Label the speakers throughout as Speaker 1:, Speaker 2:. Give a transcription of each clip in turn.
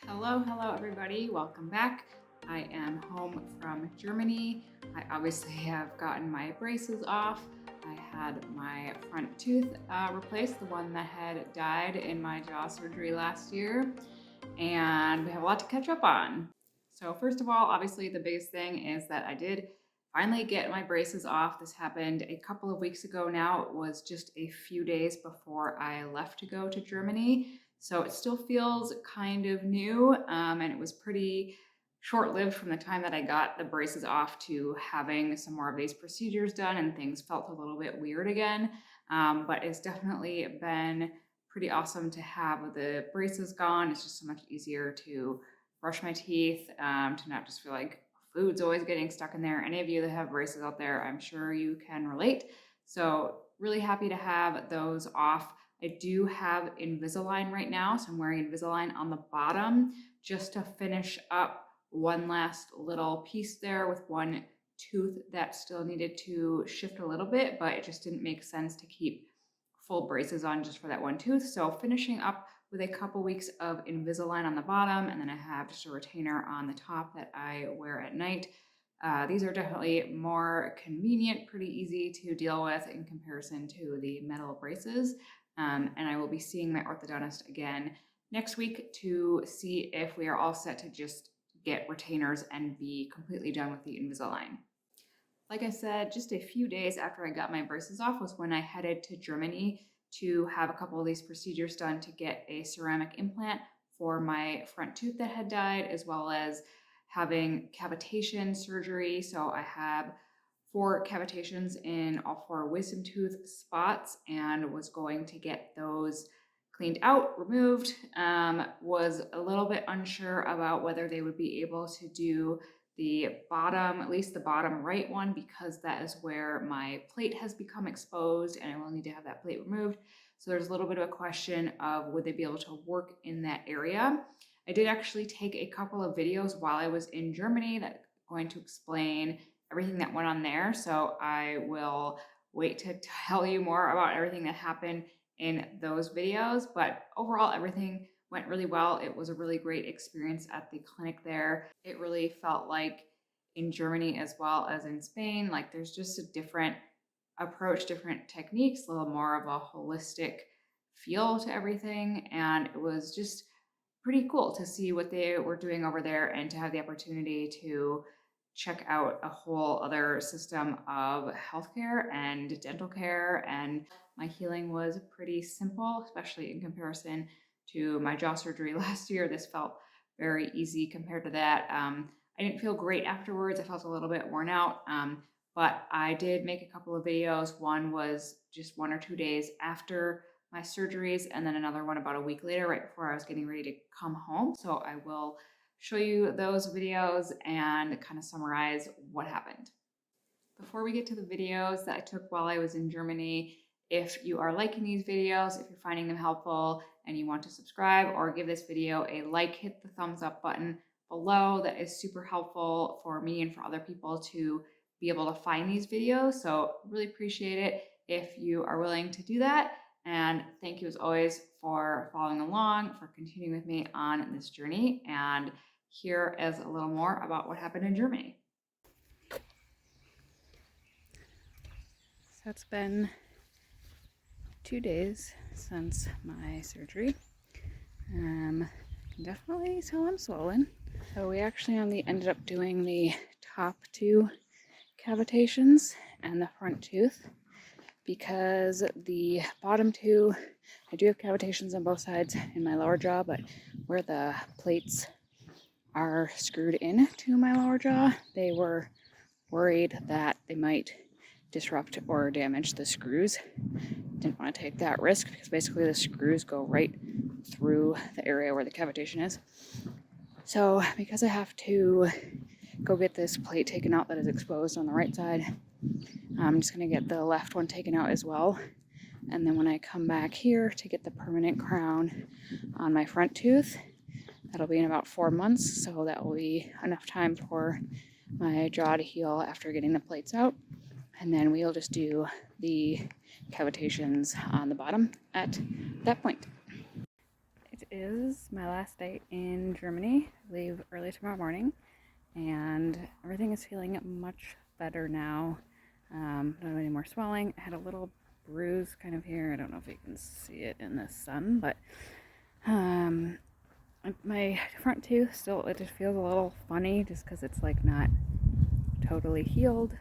Speaker 1: Hello everybody. Welcome back. I am home from Germany. I obviously have gotten my braces off. I had my front tooth replaced, the one that had died in my jaw surgery last year, and we have a lot to catch up on. So first of all, obviously the biggest thing is that I did finally get my braces off. This happened a couple of weeks ago now. It was just a few days before I left to go to Germany. So it still feels kind of new, and it was pretty short-lived from the time that I got the braces off to having some more of these procedures done, and things felt a little bit weird again. But it's definitely been pretty awesome to have the braces gone. It's just so much easier to brush my teeth, to not just feel like food's always getting stuck in there. Any of you that have braces out there, I'm sure you can relate. So really happy to have those off. I do have Invisalign right now, so I'm wearing Invisalign on the bottom just to finish up one last little piece there with one tooth that still needed to shift a little bit, but it just didn't make sense to keep full braces on just for that one tooth. So finishing up with a couple weeks of Invisalign on the bottom, and then I have just a retainer on the top that I wear at night. These are definitely more convenient, pretty easy to deal with in comparison to the metal braces. And I will be seeing my orthodontist again next week to see if we are all set to just get retainers and be completely done with the Invisalign. Like I said, just a few days after I got my braces off was when I headed to Germany to have a couple of these procedures done to get a ceramic implant for my front tooth that had died, as well as having cavitation surgery. So I have 4 cavitations in all 4 wisdom tooth spots and was going to get those cleaned out, removed. Was a little bit unsure about whether they would be able to do the bottom, at least the bottom right one, because that is where my plate has become exposed and I will need to have that plate removed. So there's a little bit of a question of would they be able to work in that area. I did actually take a couple of videos while I was in Germany that are going to explain everything that went on there. So I will wait to tell you more about everything that happened in those videos. But overall, everything went really well. It was a really great experience at the clinic there. It really felt like in Germany as well as in Spain, like there's just a different approach, different techniques, a little more of a holistic feel to everything. And it was just pretty cool to see what they were doing over there and to have the opportunity to check out a whole other system of healthcare and dental care. And my healing was pretty simple, especially in comparison to my jaw surgery last year. This felt very easy compared to that. I didn't feel great afterwards. I felt a little bit worn out, but I did make a couple of videos. One was just 1 or 2 days after my surgeries, and then another one about a week later, right before I was getting ready to come home. So I will show you those videos and kind of summarize what happened. Before we get to the videos that I took while I was in Germany, if you are liking these videos, if you're finding them helpful and you want to subscribe or give this video a like, hit the thumbs up button below. That is super helpful for me and for other people to be able to find these videos. So really appreciate it if you are willing to do that. And thank you as always for following along, for continuing with me on this journey. And here is a little more about what happened in Germany. So it's been 2 days since my surgery. I can definitely tell I'm swollen. So we actually only ended up doing the top 2 cavitations and the front tooth because the bottom 2, I do have cavitations on both sides in my lower jaw, but where the plates are screwed in to my lower jaw, they were worried that they might disrupt or damage the screws. Didn't want to take that risk because basically the screws go right through the area where the cavitation is. So because I have to go get this plate taken out that is exposed on the right side, I'm just going to get the left one taken out as well. And then when I come back here to get the permanent crown on my front tooth, that'll be in about 4 months. So that will be enough time for my jaw to heal after getting the plates out. And then we'll just do the cavitations on the bottom at that point. It is my last day in Germany. I leave early tomorrow morning, and everything is feeling much better now. Don't have any more swelling. I had a little bruise kind of here. I don't know if you can see it in the sun, but my front tooth still, it just feels a little funny just because it's like not totally healed,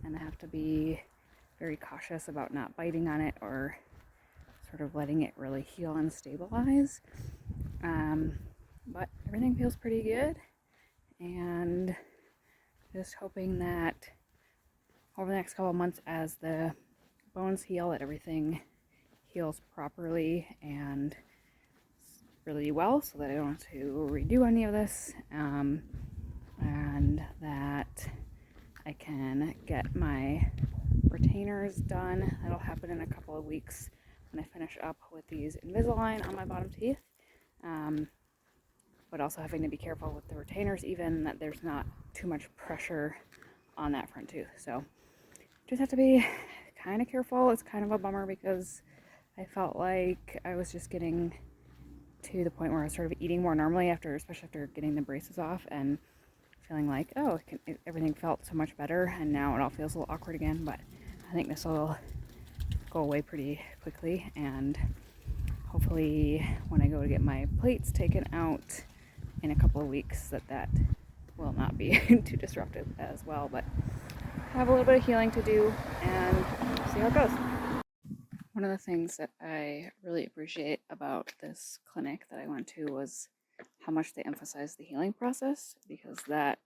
Speaker 1: and I have to be very cautious about not biting on it or sort of letting it really heal and stabilize. But everything feels pretty good, and just hoping that over the next couple of months, as the bones heal, that everything heals properly and really well, so that I don't have to redo any of this, and that I can get my retainers done. That'll happen in a couple of weeks when I finish up with these Invisalign on my bottom teeth. But also having to be careful with the retainers, even that there's not too much pressure on that front tooth. So just have to be kind of careful. It's kind of a bummer because I felt like I was just getting to the point where I was sort of eating more normally especially after getting the braces off, and feeling like, oh, everything felt so much better, and now it all feels a little awkward again. But I think this will go away pretty quickly, and hopefully when I go to get my plates taken out in a couple of weeks, that will not be too disruptive as well. But I have a little bit of healing to do, and see how it goes. One of the things that I really appreciate about this clinic that I went to was how much they emphasize the healing process, because that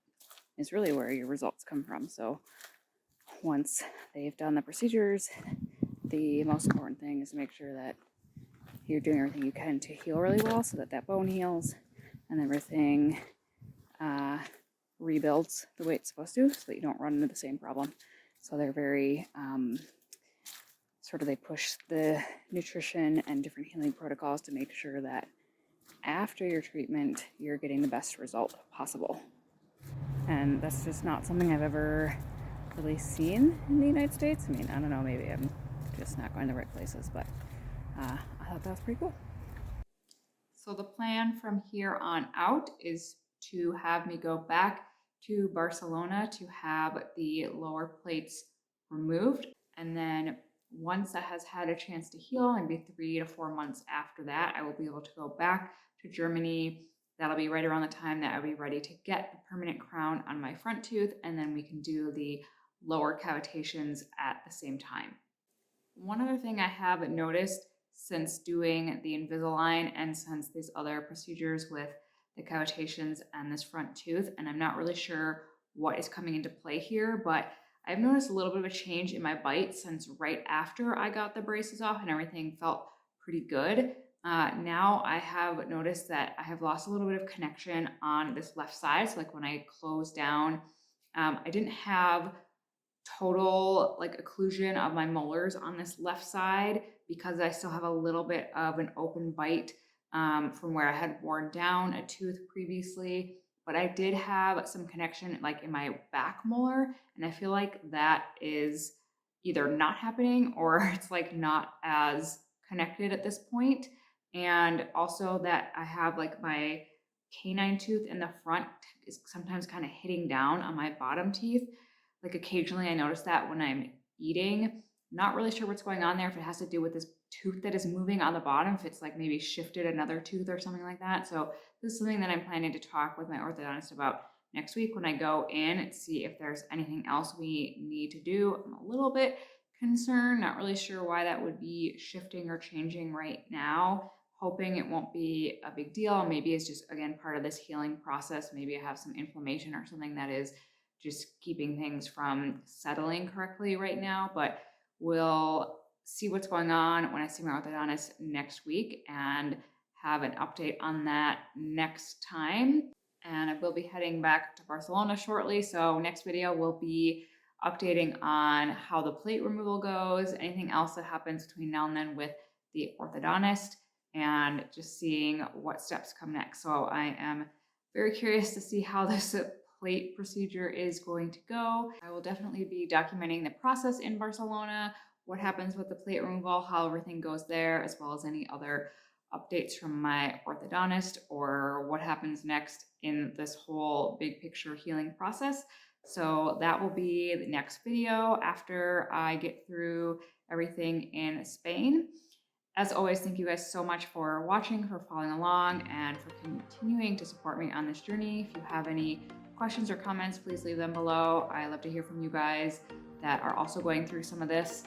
Speaker 1: is really where your results come from. So once they've done the procedures, the most important thing is to make sure that you're doing everything you can to heal really well, so that bone heals and everything rebuilds the way it's supposed to, so that you don't run into the same problem. So they're very they push the nutrition and different healing protocols to make sure that after your treatment, you're getting the best result possible. And that's just not something I've ever really seen in the United States. I mean, I don't know, maybe I'm just not going to the right places, but I thought that was pretty cool. So the plan from here on out is to have me go back to Barcelona to have the lower plates removed, and then once that has had a chance to heal, maybe 3 to 4 months after that, I will be able to go back to Germany. That'll be right around the time that I'll be ready to get the permanent crown on my front tooth, and then we can do the lower cavitations at the same time. One other thing I have noticed since doing the Invisalign and since these other procedures with the cavitations and this front tooth, and I'm not really sure what is coming into play here, but I've noticed a little bit of a change in my bite since right after I got the braces off, and everything felt pretty good. Now I have noticed that I have lost a little bit of connection on this left side. So like when I close down, I didn't have total like occlusion of my molars on this left side because I still have a little bit of an open bite from where I had worn down a tooth previously. But I did have some connection like in my back molar, and I feel like that is either not happening or it's like not as connected at this point. And also that I have like my canine tooth in the front is sometimes kind of hitting down on my bottom teeth. Like occasionally I notice that when I'm eating. Not really sure what's going on there, if it has to do with this tooth that is moving on the bottom, if it's like maybe shifted another tooth or something like that. So this is something that I'm planning to talk with my orthodontist about next week when I go in and see if there's anything else we need to do. I'm a little bit concerned, not really sure why that would be shifting or changing right now. Hoping it won't be a big deal. Maybe it's just, again, part of this healing process. Maybe I have some inflammation or something that is just keeping things from settling correctly right now, but we'll see what's going on when I see my orthodontist next week and have an update on that next time. And I will be heading back to Barcelona shortly. So next video will be updating on how the plate removal goes, anything else that happens between now and then with the orthodontist, and just seeing what steps come next. So I am very curious to see how this plate procedure is going to go. I will definitely be documenting the process in Barcelona, what happens with the plate removal, how everything goes there, as well as any other updates from my orthodontist or what happens next in this whole big picture healing process. So that will be the next video after I get through everything in Spain. As always, thank you guys so much for watching, for following along, and for continuing to support me on this journey. If you have any questions or comments, please leave them below. I love to hear from you guys that are also going through some of this.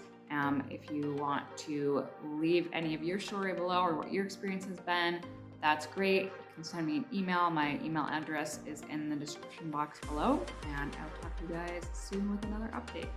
Speaker 1: If you want to leave any of your story below or what your experience has been, that's great. You can send me an email. My email address is in the description box below, and I'll talk to you guys soon with another update.